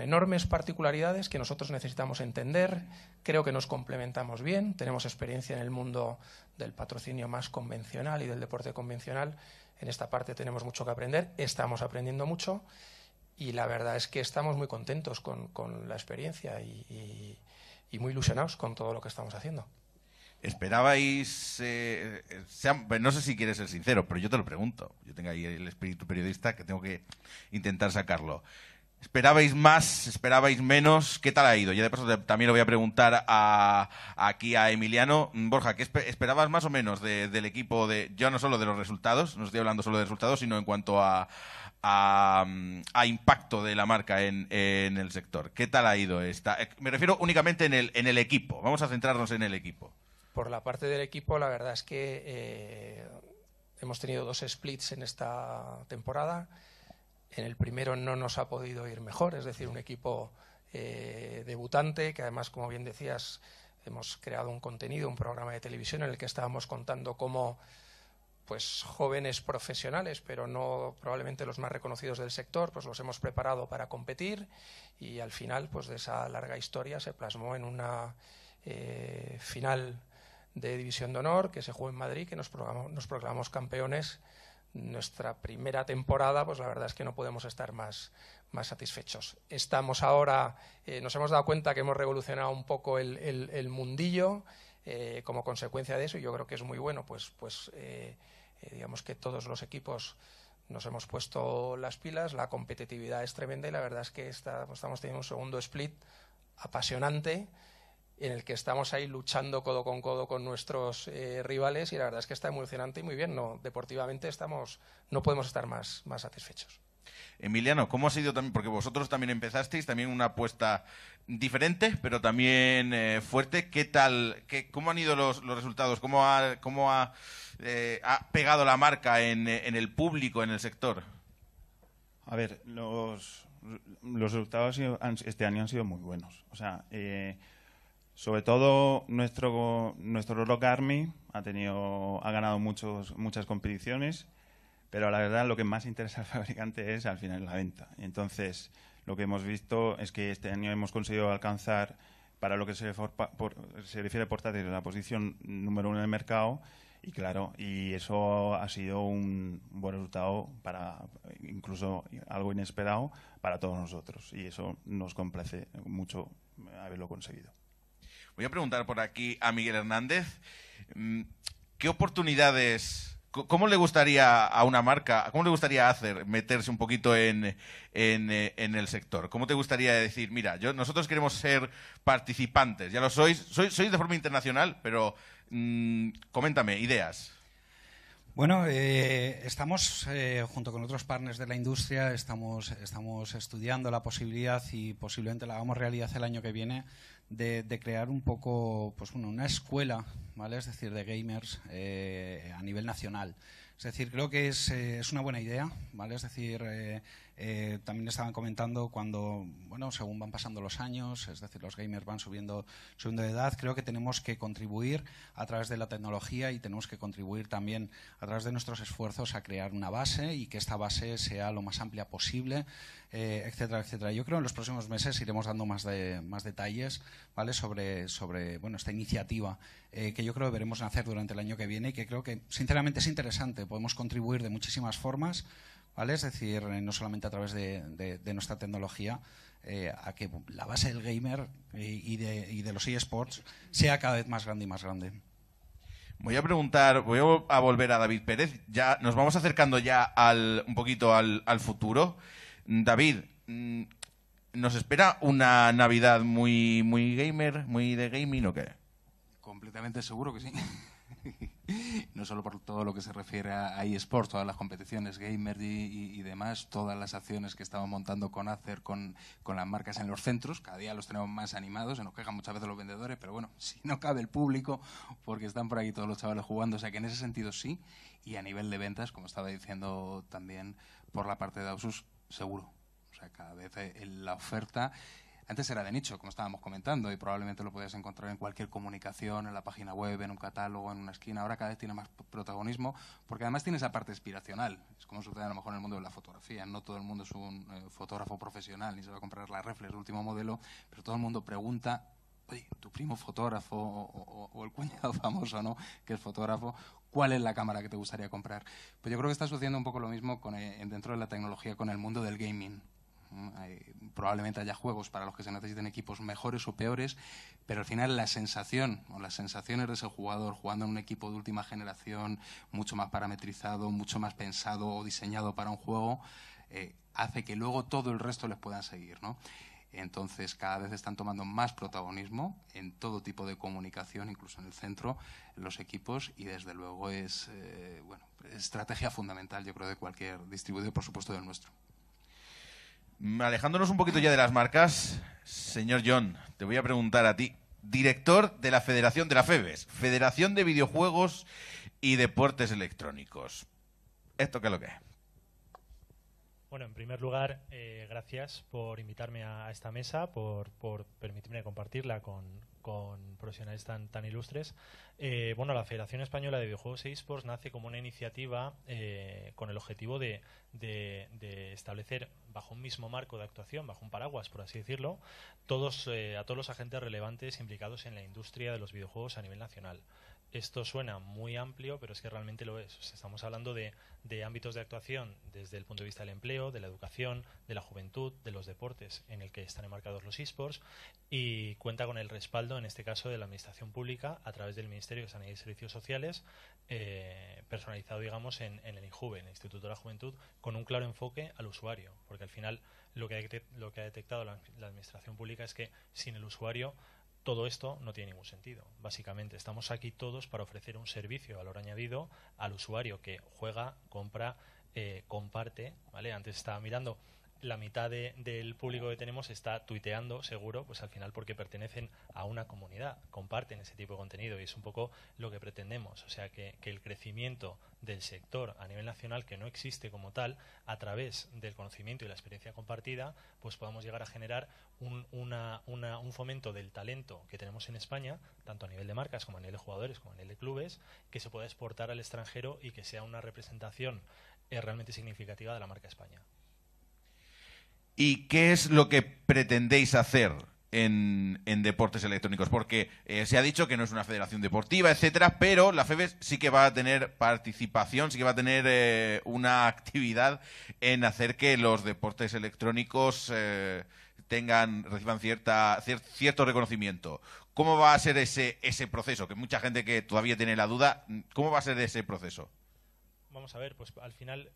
enormes particularidades que nosotros necesitamos entender. Creo que nos complementamos bien, tenemos experiencia en el mundo del patrocinio más convencional y del deporte convencional. En esta parte tenemos mucho que aprender, estamos aprendiendo mucho y la verdad es que estamos muy contentos con la experiencia y muy ilusionados con todo lo que estamos haciendo. ¿Esperabais, no sé si quieres ser sincero, pero yo te lo pregunto, yo tengo ahí el espíritu periodista que tengo que intentar sacarlo. ¿Esperabais más? ¿Esperabais menos? ¿Qué tal ha ido? Ya de paso también lo voy a preguntar aquí a Emiliano. Borja, ¿qué esperabas más o menos del equipo? Ya no solo de los resultados, no estoy hablando solo de resultados, sino en cuanto a impacto de la marca en el sector. ¿Qué tal ha ido esta? Me refiero únicamente en el equipo. Vamos a centrarnos en el equipo. Por la parte del equipo, la verdad es que hemos tenido 2 splits en esta temporada. En el primero no nos ha podido ir mejor, es decir, un equipo debutante que además, como bien decías, hemos creado un contenido, un programa de televisión en el que estábamos contando cómo pues jóvenes profesionales, pero no probablemente los más reconocidos del sector, pues los hemos preparado para competir y al final pues de esa larga historia se plasmó en una final de División de Honor que se jugó en Madrid, que nos proclamamos campeones. Nuestra primera temporada, pues la verdad es que no podemos estar más satisfechos. Estamos ahora, nos hemos dado cuenta que hemos revolucionado un poco el mundillo como consecuencia de eso y yo creo que es muy bueno, pues digamos que todos los equipos nos hemos puesto las pilas, la competitividad es tremenda y la verdad es que estamos teniendo un segundo split apasionante en el que estamos ahí luchando codo con nuestros rivales y la verdad es que está emocionante y muy bien. No, deportivamente no podemos estar más satisfechos. Emiliano, ¿cómo ha sido también? Porque vosotros también empezasteis, también una apuesta diferente, pero también fuerte. ¿Qué tal? ¿Cómo han ido los resultados? ¿Cómo ha pegado la marca en el público, en el sector? A ver, los resultados este año han sido muy buenos. O sea, sobre todo nuestro Rock Army ha ganado muchas competiciones, pero la verdad lo que más interesa al fabricante es al final la venta. Entonces, lo que hemos visto es que este año hemos conseguido alcanzar, para lo que se refiere a portátiles, la posición número 1 del mercado. Y claro, y eso ha sido un buen resultado, incluso algo inesperado para todos nosotros. Y eso nos complace mucho haberlo conseguido. Voy a preguntar por aquí a Miguel Hernández. ¿Qué oportunidades, cómo le gustaría a una marca, cómo le gustaría meterse un poquito en el sector? ¿Cómo te gustaría decir, mira, nosotros queremos ser participantes? Ya lo sois de forma internacional, pero coméntame, ideas. Bueno, estamos, junto con otros partners de la industria, estamos estudiando la posibilidad y posiblemente la hagamos realidad el año que viene de crear un poco, pues bueno, una escuela, ¿vale? Es decir, de gamers a nivel nacional. Es decir, creo que es una buena idea, ¿vale? Es decir, también estaban comentando cuando, bueno, según van pasando los años, es decir, los gamers van subiendo de edad, creo que tenemos que contribuir a través de la tecnología y tenemos que contribuir también a través de nuestros esfuerzos a crear una base y que esta base sea lo más amplia posible, etcétera, etcétera. Yo creo que en los próximos meses iremos dando más detalles, ¿vale? sobre bueno, esta iniciativa que yo creo que veremos nacer durante el año que viene y que creo que sinceramente es interesante. Podemos contribuir de muchísimas formas, ¿vale? Es decir, no solamente a través de nuestra tecnología, a que la base del gamer y de los eSports sea cada vez más grande y más grande. Voy a volver a David Pérez. Ya nos vamos acercando ya un poquito al futuro. David, ¿nos espera una Navidad muy gamer, muy de gaming o qué? Completamente seguro que sí. No solo por todo lo que se refiere a eSports, todas las competiciones gamer y demás, todas las acciones que estamos montando con Acer, con las marcas en los centros, cada día los tenemos más animados, se nos quejan muchas veces los vendedores, pero bueno, si no cabe el público, porque están por aquí todos los chavales jugando, o sea que en ese sentido sí, y a nivel de ventas, como estaba diciendo también por la parte de Asus, seguro. O sea, cada vez la oferta... Antes era de nicho, como estábamos comentando, y probablemente lo podías encontrar en cualquier comunicación, en la página web, en un catálogo, en una esquina. Ahora cada vez tiene más protagonismo, porque además tiene esa parte aspiracional. Es como sucede a lo mejor en el mundo de la fotografía. No todo el mundo es un fotógrafo profesional ni se va a comprar la reflex de último modelo, pero todo el mundo pregunta, oye, tu primo fotógrafo o el cuñado famoso, ¿no?, que es fotógrafo, ¿cuál es la cámara que te gustaría comprar? Pues yo creo que está sucediendo un poco lo mismo dentro de la tecnología con el mundo del gaming. Probablemente haya juegos para los que se necesiten equipos mejores o peores, pero al final la sensación o las sensaciones de ese jugador jugando en un equipo de última generación, mucho más parametrizado, mucho más pensado o diseñado para un juego, hace que luego todo el resto les puedan seguir, ¿no? Entonces cada vez están tomando más protagonismo en todo tipo de comunicación, incluso en el centro, los equipos, y desde luego es estrategia fundamental, yo creo, de cualquier distribuidor, por supuesto del nuestro. Alejándonos un poquito ya de las marcas, señor John, te voy a preguntar a ti, director de la Federación de la FEBES, Federación de Videojuegos y Deportes Electrónicos. ¿Esto qué es lo que es? Bueno, en primer lugar, gracias por invitarme a esta mesa, por permitirme compartirla con profesionales tan ilustres. Bueno, la Federación Española de Videojuegos e eSports nace como una iniciativa con el objetivo de establecer bajo un mismo marco de actuación, bajo un paraguas, por así decirlo, a todos los agentes relevantes implicados en la industria de los videojuegos a nivel nacional. Esto suena muy amplio, pero es que realmente lo es. O sea, estamos hablando de ámbitos de actuación desde el punto de vista del empleo, de la educación, de la juventud, de los deportes en el que están enmarcados los eSports, y cuenta con el respaldo respaldo, en este caso, de la Administración Pública a través del Ministerio de Sanidad y Servicios Sociales, personalizado, digamos, en el INJUVE, en el Instituto de la Juventud, con un claro enfoque al usuario, porque al final lo que ha detectado la Administración Pública es que sin el usuario todo esto no tiene ningún sentido. Básicamente, estamos aquí todos para ofrecer un servicio de valor añadido al usuario que juega, compra, comparte, ¿vale? Antes estaba mirando, la mitad del público que tenemos está tuiteando, seguro, pues al final porque pertenecen a una comunidad, comparten ese tipo de contenido y es un poco lo que pretendemos. O sea, que el crecimiento del sector a nivel nacional, que no existe como tal, a través del conocimiento y la experiencia compartida, pues podamos llegar a generar un fomento del talento que tenemos en España, tanto a nivel de marcas como a nivel de jugadores, como a nivel de clubes, que se pueda exportar al extranjero y que sea una representación realmente significativa de la marca España. ¿Y qué es lo que pretendéis hacer en deportes electrónicos? Porque se ha dicho que no es una federación deportiva, etcétera, pero la FEBES sí que va a tener participación, sí que va a tener una actividad en hacer que los deportes electrónicos reciban cierto reconocimiento. ¿Cómo va a ser ese proceso? Que mucha gente que todavía tiene la duda, ¿cómo va a ser ese proceso? Vamos a ver, pues al final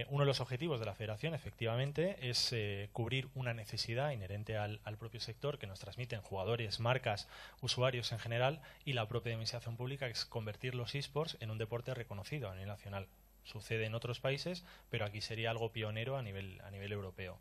uno de los objetivos de la federación efectivamente es cubrir una necesidad inherente al propio sector que nos transmiten jugadores, marcas, usuarios en general y la propia administración pública, que es convertir los eSports en un deporte reconocido a nivel nacional. Sucede en otros países, pero aquí sería algo pionero a nivel europeo.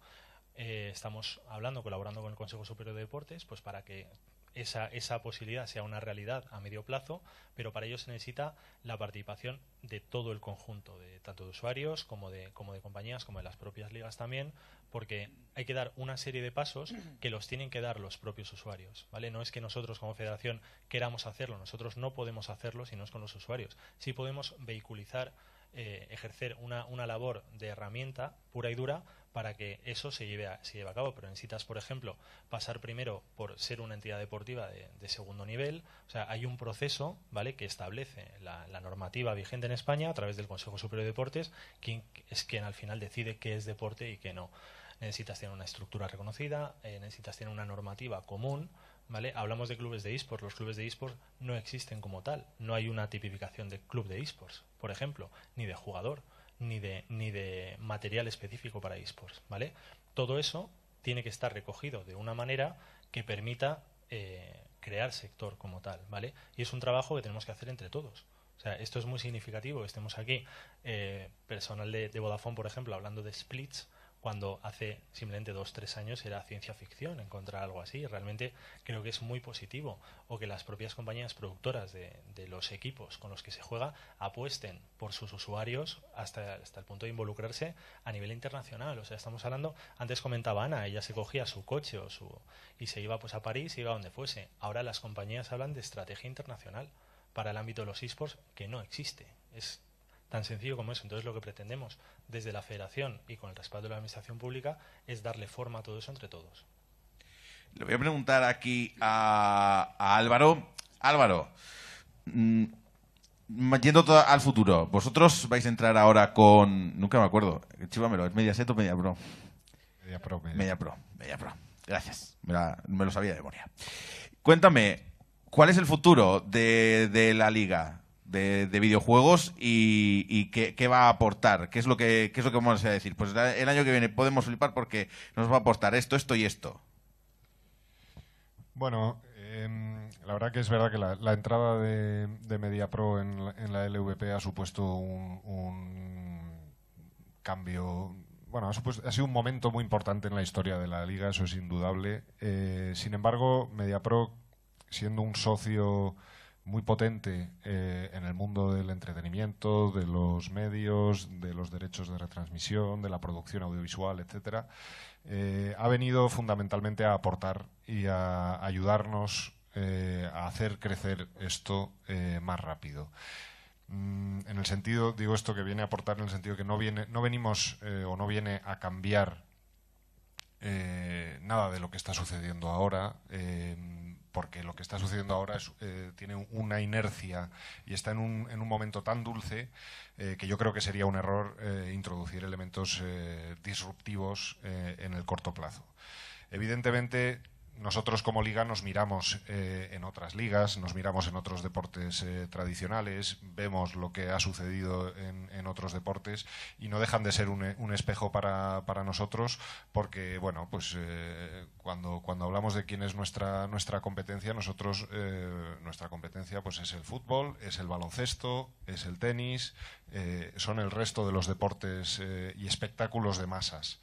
Estamos colaborando con el Consejo Superior de Deportes, pues para que esa posibilidad sea una realidad a medio plazo, pero para ello se necesita la participación de todo el conjunto, tanto de usuarios como de compañías, como de las propias ligas también, porque hay que dar una serie de pasos que los tienen que dar los propios usuarios, ¿vale? No es que nosotros como federación queramos hacerlo, nosotros no podemos hacerlo si no es con los usuarios. Sí podemos vehiculizar, ejercer una labor de herramienta pura y dura para que eso se lleve a cabo, pero necesitas, por ejemplo, pasar primero por ser una entidad deportiva de segundo nivel. O sea, hay un proceso, ¿vale?, que establece la normativa vigente en España a través del Consejo Superior de Deportes, quien al final decide qué es deporte y qué no. Necesitas tener una estructura reconocida, necesitas tener una normativa común, ¿vale? Hablamos de clubes de eSports. Los clubes de eSports no existen como tal. No hay una tipificación de club de eSports, por ejemplo, ni de jugador, ni de material específico para eSports, ¿vale? Todo eso tiene que estar recogido de una manera que permita crear sector como tal, ¿vale? Y es un trabajo que tenemos que hacer entre todos. O sea, esto es muy significativo que estemos aquí, personal de Vodafone, por ejemplo, hablando de splits, cuando hace simplemente 2-3 años era ciencia ficción encontrar algo así. Realmente creo que es muy positivo. O que las propias compañías productoras de los equipos con los que se juega apuesten por sus usuarios hasta el punto de involucrarse a nivel internacional. O sea, estamos hablando, antes comentaba Ana, ella se cogía su coche y se iba pues a París, iba a donde fuese. Ahora las compañías hablan de estrategia internacional para el ámbito de los eSports, que no existe. Es tan sencillo como eso. Entonces lo que pretendemos desde la federación y con el respaldo de la administración pública es darle forma a todo eso entre todos. Le voy a preguntar aquí a Álvaro. Álvaro, yendo al futuro, vosotros vais a entrar ahora con... Nunca me acuerdo. Chíbamelo, ¿es Mediaset o MediaPro? MediaPro. Gracias. Me lo sabía de memoria. Cuéntame, ¿cuál es el futuro de la liga de videojuegos y qué va a aportar? ¿Qué es lo que vamos a decir? Pues el año que viene podemos flipar porque nos va a aportar esto y esto. Bueno, la verdad que es verdad que la entrada de MediaPro en la LVP ha supuesto un cambio. Bueno, ha sido un momento muy importante en la historia de la liga, eso es indudable. Sin embargo, MediaPro, siendo un socio muy potente en el mundo del entretenimiento, de los medios, de los derechos de retransmisión, de la producción audiovisual, etcétera, ha venido fundamentalmente a aportar y a ayudarnos a hacer crecer esto más rápido. En el sentido, digo esto que viene a aportar en el sentido que no venimos o no viene a cambiar nada de lo que está sucediendo ahora, porque lo que está sucediendo ahora tiene una inercia y está en un momento tan dulce que yo creo que sería un error introducir elementos disruptivos en el corto plazo. Evidentemente, nosotros como liga nos miramos en otras ligas, nos miramos en otros deportes tradicionales, vemos lo que ha sucedido en otros deportes y no dejan de ser un espejo para nosotros, porque bueno, pues cuando hablamos de quién es nuestra competencia, nosotros nuestra competencia pues es el fútbol, es el baloncesto, es el tenis, son el resto de los deportes y espectáculos de masas.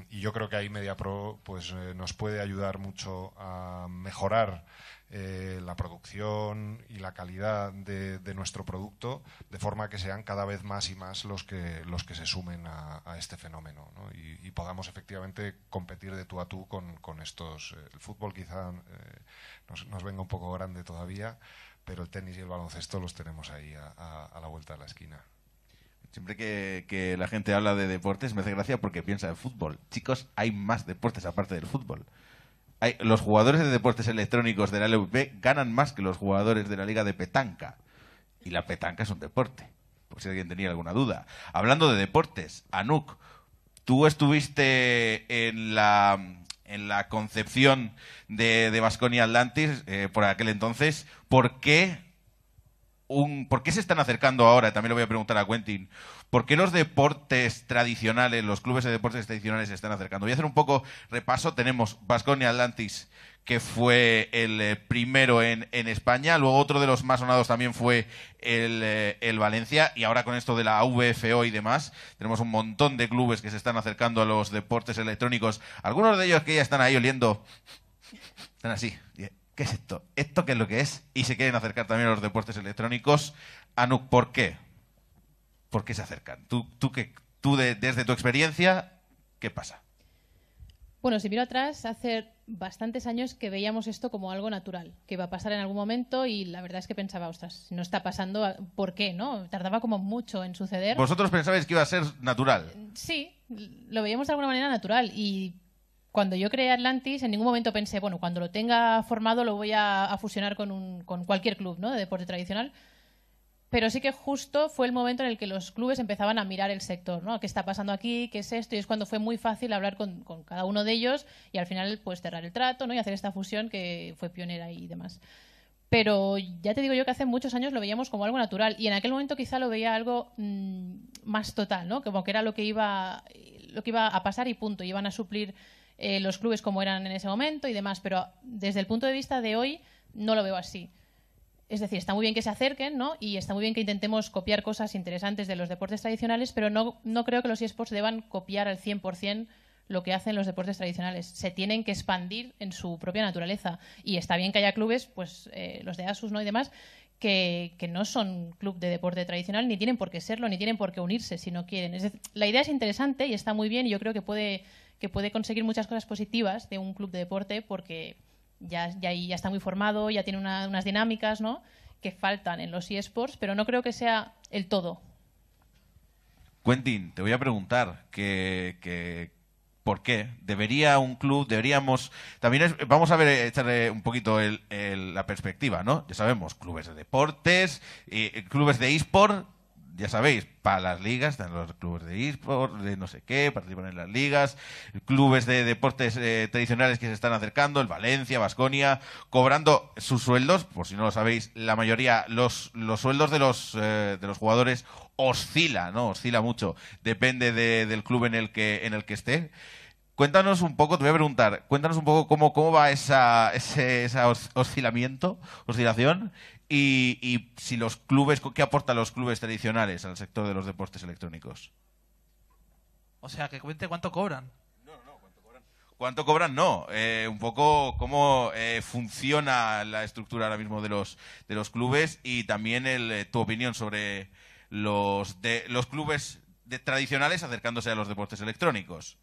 Y yo creo que ahí MediaPro pues, nos puede ayudar mucho a mejorar la producción y la calidad de nuestro producto, de forma que sean cada vez más y más los que se sumen a este fenómeno, ¿no? Y podamos efectivamente competir de tú a tú con estos. El fútbol quizá nos venga un poco grande todavía, pero el tenis y el baloncesto los tenemos ahí a la vuelta de la esquina. Siempre que la gente habla de deportes me hace gracia porque piensa en fútbol. Chicos, hay más deportes aparte del fútbol. Los jugadores de deportes electrónicos de la LVP ganan más que los jugadores de la liga de petanca. Y la petanca es un deporte, por si alguien tenía alguna duda. Hablando de deportes, Anuk, tú estuviste en la concepción de Baskonia Atlantis por aquel entonces. ¿Por qué se están acercando ahora? También le voy a preguntar a Quentin. ¿Por qué los deportes tradicionales, los clubes de deportes tradicionales se están acercando? Voy a hacer un poco repaso. Tenemos Baskonia Atlantis, que fue el primero en España. Luego otro de los más sonados también fue el Valencia. Y ahora con esto de la VFO y demás, tenemos un montón de clubes que se están acercando a los deportes electrónicos. Algunos de ellos que ya están ahí oliendo. Están así. ¿Qué es esto? ¿Esto qué es lo que es? Y se quieren acercar también a los deportes electrónicos. Anuk, ¿por qué? ¿Por qué se acercan? Desde tu experiencia, ¿qué pasa? Bueno, si miro atrás, hace bastantes años que veíamos esto como algo natural, que iba a pasar en algún momento y la verdad es que pensaba, ostras, si no está pasando, ¿por qué? ¿No? Tardaba como mucho en suceder. ¿Vosotros pensabais que iba a ser natural? Sí, lo veíamos de alguna manera natural y cuando yo creé Atlantis, en ningún momento pensé, bueno, cuando lo tenga formado lo voy a fusionar con cualquier club, ¿no?, de deporte tradicional. Pero sí que justo fue el momento en el que los clubes empezaban a mirar el sector, ¿no? ¿Qué está pasando aquí? ¿Qué es esto? Y es cuando fue muy fácil hablar con cada uno de ellos y al final pues cerrar el trato, ¿no?, y hacer esta fusión que fue pionera y demás. Pero ya te digo yo que hace muchos años lo veíamos como algo natural y en aquel momento quizá lo veía algo más total, ¿no?, como que era lo que iba a pasar y punto. Iban a suplir los clubes como eran en ese momento y demás, pero desde el punto de vista de hoy no lo veo así. Es decir, está muy bien que se acerquen, ¿no?, y está muy bien que intentemos copiar cosas interesantes de los deportes tradicionales, pero no creo que los eSports deban copiar al 100% lo que hacen los deportes tradicionales. Se tienen que expandir en su propia naturaleza. Y está bien que haya clubes, pues los de Asus, ¿no?, y demás, que no son club de deporte tradicional, ni tienen por qué serlo, ni tienen por qué unirse si no quieren. Es decir, la idea es interesante y está muy bien y yo creo que puede conseguir muchas cosas positivas de un club de deporte porque ya está muy formado, ya tiene unas dinámicas, ¿no?, que faltan en los eSports, pero no creo que sea el todo. Quentin, te voy a preguntar ¿por qué? Deberíamos... También vamos a ver, echarle un poquito la perspectiva, ¿no? Ya sabemos, clubes de deportes, clubes de eSport, ya sabéis, para las ligas, están los clubes de eSport, de no sé qué, participan en las ligas, clubes de deportes tradicionales que se están acercando, el Valencia, Baskonia, cobrando sus sueldos, por si no lo sabéis, la mayoría, los sueldos de los jugadores oscila, ¿no? Oscila mucho, depende del club en el que esté. Cuéntanos un poco, te voy a preguntar, cuéntanos un poco cómo va esa oscilación y si los clubes, ¿qué aportan los clubes tradicionales al sector de los deportes electrónicos? O sea, que cuente cuánto cobran. ¿Cuánto cobran? No. Un poco cómo funciona la estructura ahora mismo de los clubes y también tu opinión sobre los clubes tradicionales acercándose a los deportes electrónicos.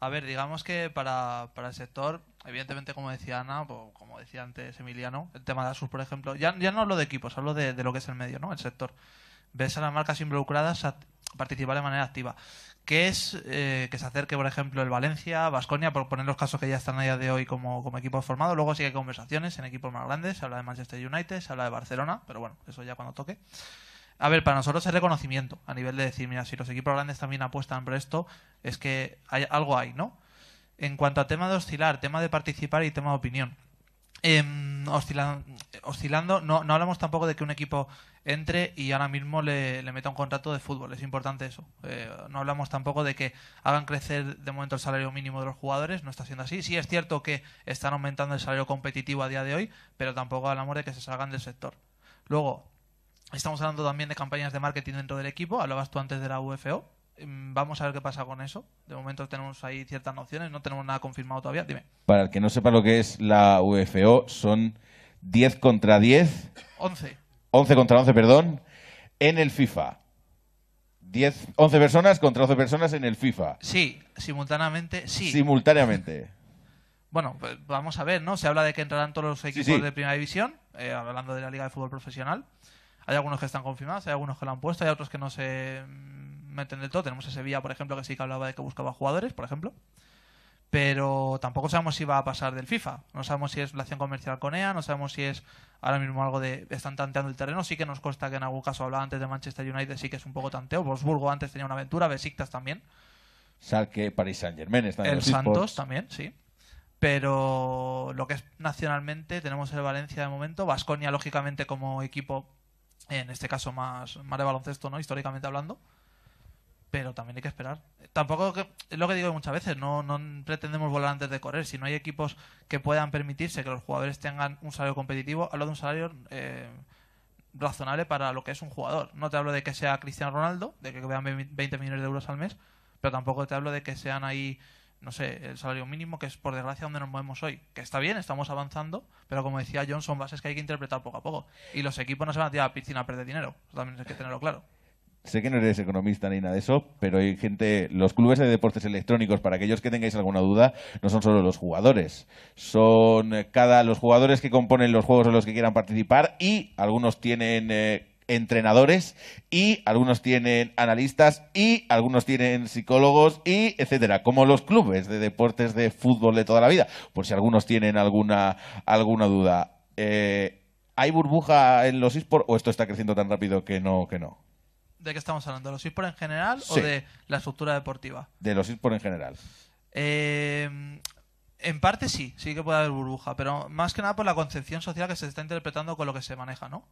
A ver, digamos que para el sector, evidentemente, como decía Ana, o como decía antes Emiliano, el tema de Asus, por ejemplo, ya no hablo de equipos, hablo de lo que es el medio, ¿no?, el sector. Ves a las marcas involucradas a participar de manera activa. ¿Qué es que se acerque, por ejemplo, el Valencia, Baskonia, por poner los casos que ya están a día de hoy como equipos formados? Luego sí que hay conversaciones en equipos más grandes, se habla de Manchester United, se habla de Barcelona, pero bueno, eso ya cuando toque. A ver, para nosotros es reconocimiento, a nivel de decir, mira, si los equipos grandes también apuestan por esto, es que algo hay, ¿no? En cuanto a tema de oscilar, tema de participar y tema de opinión. Oscilando, no hablamos tampoco de que un equipo entre y ahora mismo le meta un contrato de fútbol. Es importante eso. No hablamos tampoco de que hagan crecer de momento el salario mínimo de los jugadores. No está siendo así. Sí es cierto que están aumentando el salario competitivo a día de hoy, pero tampoco hablamos de que se salgan del sector. Luego, estamos hablando también de campañas de marketing dentro del equipo. Hablabas tú antes de la UFO. Vamos a ver qué pasa con eso. De momento tenemos ahí ciertas nociones, no tenemos nada confirmado todavía. Dime. Para el que no sepa lo que es la UFO, son 10 contra 10. 11 contra 11, perdón, en el FIFA. 11 personas contra 11 personas en el FIFA. Sí, simultáneamente, sí. Simultáneamente. Bueno, pues vamos a ver, ¿no? Se habla de que entrarán todos los equipos de Primera División, hablando de la Liga de Fútbol Profesional. Hay algunos que están confirmados, hay algunos que lo han puesto, hay otros que no se meten del todo. Tenemos a Sevilla, por ejemplo, que sí que hablaba de que buscaba jugadores, por ejemplo. Pero tampoco sabemos si va a pasar del FIFA. No sabemos si es relación comercial con EA, no sabemos si es ahora mismo algo de... Están tanteando el terreno. Sí que nos consta que en algún caso hablaba antes de Manchester United, sí que es un poco tanteo. Wolfsburgo antes tenía una aventura, Besiktas también. Schalke, Paris Saint-Germain están en el los Santos esports. También, sí. Pero lo que es nacionalmente tenemos el Valencia de momento. Baskonia, lógicamente, como equipo, en este caso más de baloncesto, ¿no? Históricamente hablando. Pero también hay que esperar. Tampoco, es lo que digo muchas veces, no pretendemos volar antes de correr. Si no hay equipos que puedan permitirse que los jugadores tengan un salario competitivo, hablo de un salario razonable para lo que es un jugador. No te hablo de que sea Cristiano Ronaldo, de que vean 20 millones de euros al mes, pero tampoco te hablo de que sean ahí, no sé, el salario mínimo, que es por desgracia donde nos movemos hoy. Que está bien, estamos avanzando, pero como decía John, son bases que hay que interpretar poco a poco. Y los equipos no se van a tirar a la piscina a perder dinero. Eso también hay que tenerlo claro. Sé que no eres economista ni nada de eso, pero hay gente, los clubes de deportes electrónicos, para aquellos que tengáis alguna duda, no son solo los jugadores. Son los jugadores que componen los juegos en los que quieran participar, y algunos tienen entrenadores, y algunos tienen analistas, y algunos tienen psicólogos, y etcétera, como los clubes de deportes de fútbol de toda la vida, por si algunos tienen alguna duda. ¿Hay burbuja en los eSports o esto está creciendo tan rápido que no? ¿De qué estamos hablando? ¿De los eSports en general Sí. o de la estructura deportiva? De los eSports en general. En parte sí que puede haber burbuja, pero más que nada por la concepción social que se está interpretando con lo que se maneja, ¿no?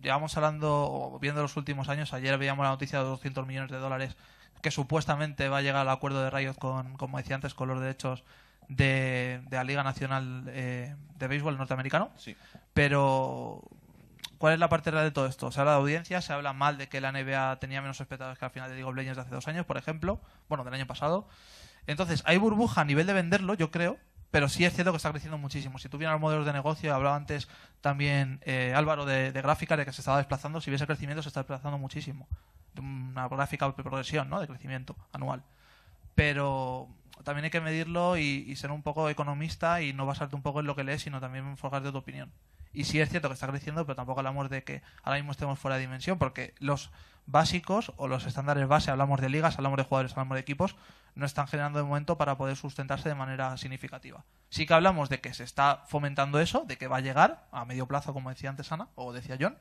Llevamos hablando, viendo los últimos años, ayer veíamos la noticia de 200 millones de dólares que supuestamente va a llegar al acuerdo de Riot con, como decía antes, con los derechos de la Liga Nacional de Béisbol norteamericano. Sí. Pero ¿cuál es la parte real de todo esto? Se habla de audiencia, se habla mal de que la NBA tenía menos espectadores que al final de League of Legends de hace 2 años, por ejemplo. Bueno, del año pasado. Entonces, hay burbuja a nivel de venderlo, yo creo, pero sí es cierto que está creciendo muchísimo. Si tú vienes a los modelos de negocio, hablaba antes también Álvaro de gráfica, de que se estaba desplazando. Si ves el crecimiento, se está desplazando muchísimo. Una gráfica de progresión, ¿no? De crecimiento anual. Pero también hay que medirlo y ser un poco economista y no basarte un poco en lo que lees, sino también enfocarte tu opinión. Y sí es cierto que está creciendo, pero tampoco hablamos de que ahora mismo estemos fuera de dimensión, porque los básicos o los estándares base, hablamos de ligas, hablamos de jugadores, hablamos de equipos, no están generando de momento para poder sustentarse de manera significativa. Sí que hablamos de que se está fomentando eso, de que va a llegar a medio plazo, como decía antes Ana, o decía John,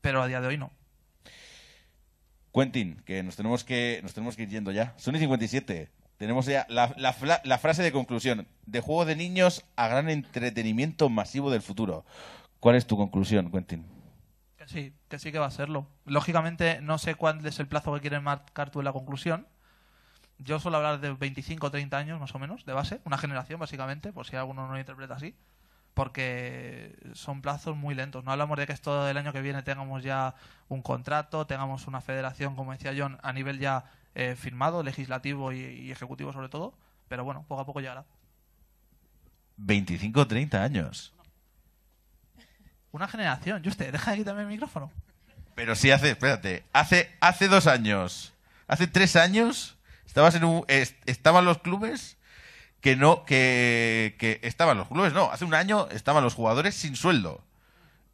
pero a día de hoy no. Quentin, que nos tenemos que ir yendo ya. Son y 57. Tenemos ya la frase de conclusión. De juego de niños a gran entretenimiento masivo del futuro. ¿Cuál es tu conclusión, Quentin? Que sí que va a serlo. Lógicamente, no sé cuál es el plazo que quieres marcar tú en la conclusión. Yo suelo hablar de 25 o 30 años, más o menos, de base. Una generación, básicamente, por si alguno no lo interpreta así. Porque son plazos muy lentos. No hablamos de que esto del año que viene tengamos ya un contrato, tengamos una federación, como decía John, a nivel ya firmado, legislativo y ejecutivo sobre todo. Pero bueno, poco a poco llegará. 25 o 30 años. Una generación. Juste, deja de quitarme el micrófono. Pero sí espérate, hace 2 años, hace 3 años, estaban los clubes que estaban los clubes, no, hace 1 año estaban los jugadores sin sueldo.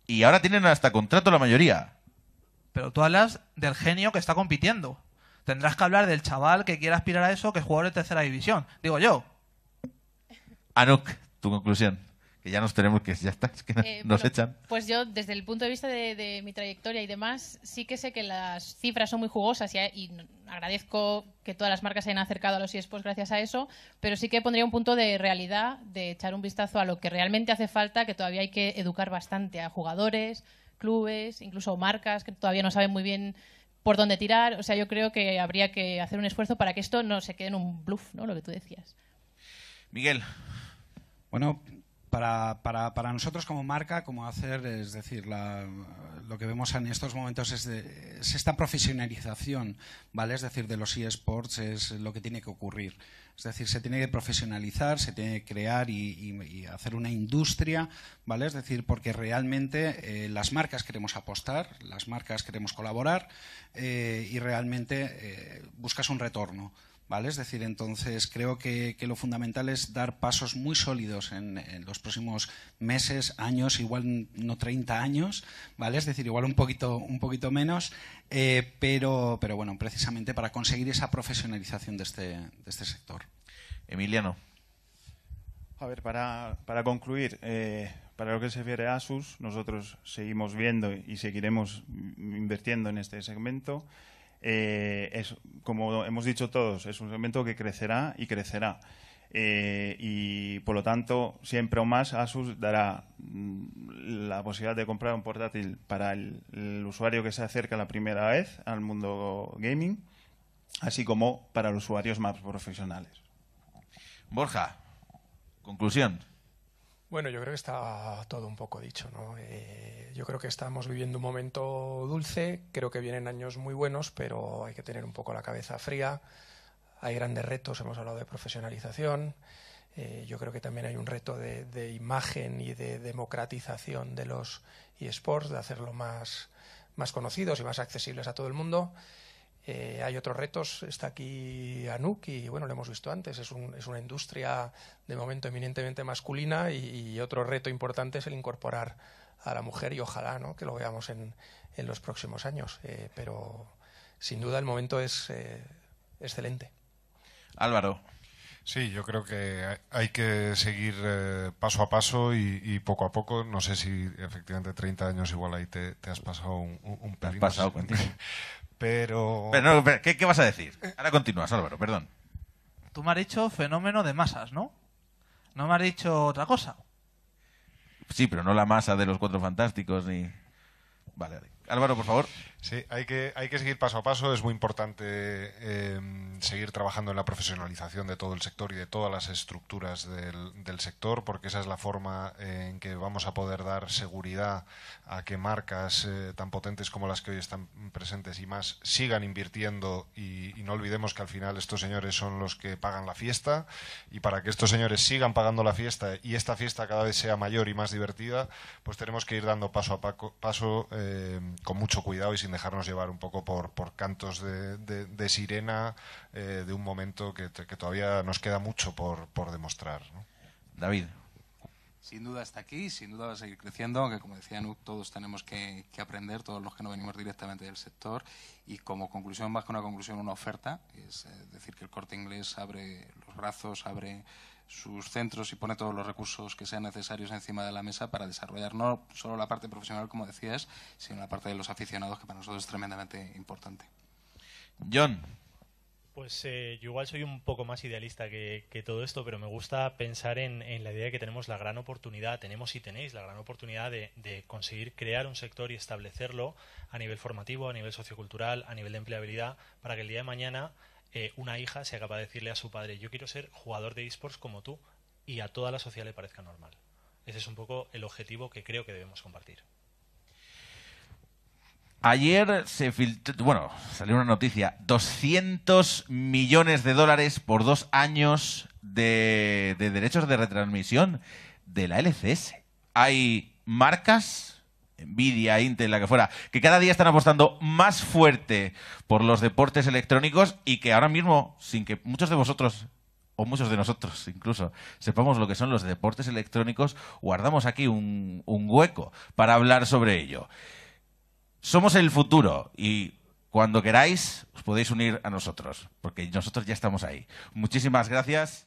Y ahora tienen hasta contrato la mayoría. Pero tú hablas del genio que está compitiendo. Tendrás que hablar del chaval que quiera aspirar a eso, que es jugador de tercera división. Digo yo. Anuk, tu conclusión. Que ya nos tenemos que... Ya está, es que nos bueno, echan. Pues yo, desde el punto de vista de mi trayectoria y demás, sí que sé que las cifras son muy jugosas y agradezco que todas las marcas se hayan acercado a los eSports gracias a eso, pero sí que pondría un punto de realidad, de echar un vistazo a lo que realmente hace falta, que todavía hay que educar bastante a jugadores, clubes, incluso marcas que todavía no saben muy bien por dónde tirar. O sea, yo creo que habría que hacer un esfuerzo para que esto no se quede en un bluff, ¿no? Lo que tú decías. Miguel. Bueno, para nosotros como marca, como hacer, es decir, lo que vemos en estos momentos es esta profesionalización, ¿vale? Es decir, de los eSports es lo que tiene que ocurrir. Es decir, se tiene que profesionalizar, se tiene que crear y hacer una industria, ¿vale? Es decir, porque realmente las marcas queremos apostar, las marcas queremos colaborar y realmente buscas un retorno, ¿vale? Es decir, entonces creo que lo fundamental es dar pasos muy sólidos en los próximos meses, años, igual no 30 años, ¿vale? Es decir, igual un poquito menos, pero bueno, precisamente para conseguir esa profesionalización de este sector. Emiliano. A ver, para concluir, para lo que se refiere a Asus, nosotros seguimos viendo y seguiremos invirtiendo en este segmento. Como hemos dicho todos, es un segmento que crecerá y crecerá. Y por lo tanto, siempre o más Asus dará la posibilidad de comprar un portátil para el usuario que se acerca la primera vez al mundo gaming, así como para los usuarios más profesionales. Borja, conclusión. Bueno, yo creo que está todo un poco dicho, ¿no? Yo creo que estamos viviendo un momento dulce, creo que vienen años muy buenos, pero hay que tener un poco la cabeza fría. Hay grandes retos, hemos hablado de profesionalización, yo creo que también hay un reto de imagen y de democratización de los eSports, de hacerlo más conocidos y más accesibles a todo el mundo. Hay otros retos, está aquí Anuk y bueno, lo hemos visto antes, es una industria de momento eminentemente masculina y otro reto importante es el incorporar a la mujer y ojalá, ¿no?, que lo veamos en los próximos años, pero sin duda el momento es excelente. Álvaro. Sí, yo creo que hay que seguir paso a paso y poco a poco. No sé si efectivamente 30 años igual ahí te has pasado un pelín. Te has pasado contigo. Pero no, ¿qué vas a decir? Ahora continúas, Álvaro, perdón. Tú me has dicho fenómeno de masas, ¿no? No me has dicho otra cosa. Sí, pero no la masa de los Cuatro Fantásticos ni... Vale. Álvaro, por favor. Sí, hay que seguir paso a paso. Es muy importante seguir trabajando en la profesionalización de todo el sector y de todas las estructuras del sector, porque esa es la forma en que vamos a poder dar seguridad a que marcas tan potentes como las que hoy están presentes y más sigan invirtiendo y no olvidemos que al final estos señores son los que pagan la fiesta, y para que estos señores sigan pagando la fiesta y esta fiesta cada vez sea mayor y más divertida, pues tenemos que ir dando paso a paso con mucho cuidado y sin dejarnos llevar un poco por cantos de sirena de un momento que todavía nos queda mucho por demostrar, ¿no? David. Sin duda está aquí, sin duda va a seguir creciendo, aunque como decía Nuk, todos tenemos que aprender, todos los que no venimos directamente del sector, y como conclusión, más que una conclusión, una oferta, es decir, que el Corte Inglés abre los brazos, abre sus centros y pone todos los recursos que sean necesarios encima de la mesa para desarrollar no solo la parte profesional, como decías, sino la parte de los aficionados, que para nosotros es tremendamente importante. John. Pues yo igual soy un poco más idealista que todo esto, pero me gusta pensar en la idea de que tenemos la gran oportunidad, tenemos y tenéis la gran oportunidad de conseguir crear un sector y establecerlo a nivel formativo, a nivel sociocultural, a nivel de empleabilidad, para que el día de mañana una hija sea capaz de decirle a su padre: yo quiero ser jugador de eSports como tú, y a toda la sociedad le parezca normal. Ese es un poco el objetivo que creo que debemos compartir. Ayer salió una noticia: $200 millones por 2 años de derechos de retransmisión de la LCS. Hay marcas, Nvidia, Intel, la que fuera, que cada día están apostando más fuerte por los deportes electrónicos, y que ahora mismo, sin que muchos de vosotros o muchos de nosotros incluso sepamos lo que son los deportes electrónicos, guardamos aquí un hueco para hablar sobre ello. Somos el futuro y cuando queráis os podéis unir a nosotros, porque nosotros ya estamos ahí. Muchísimas gracias.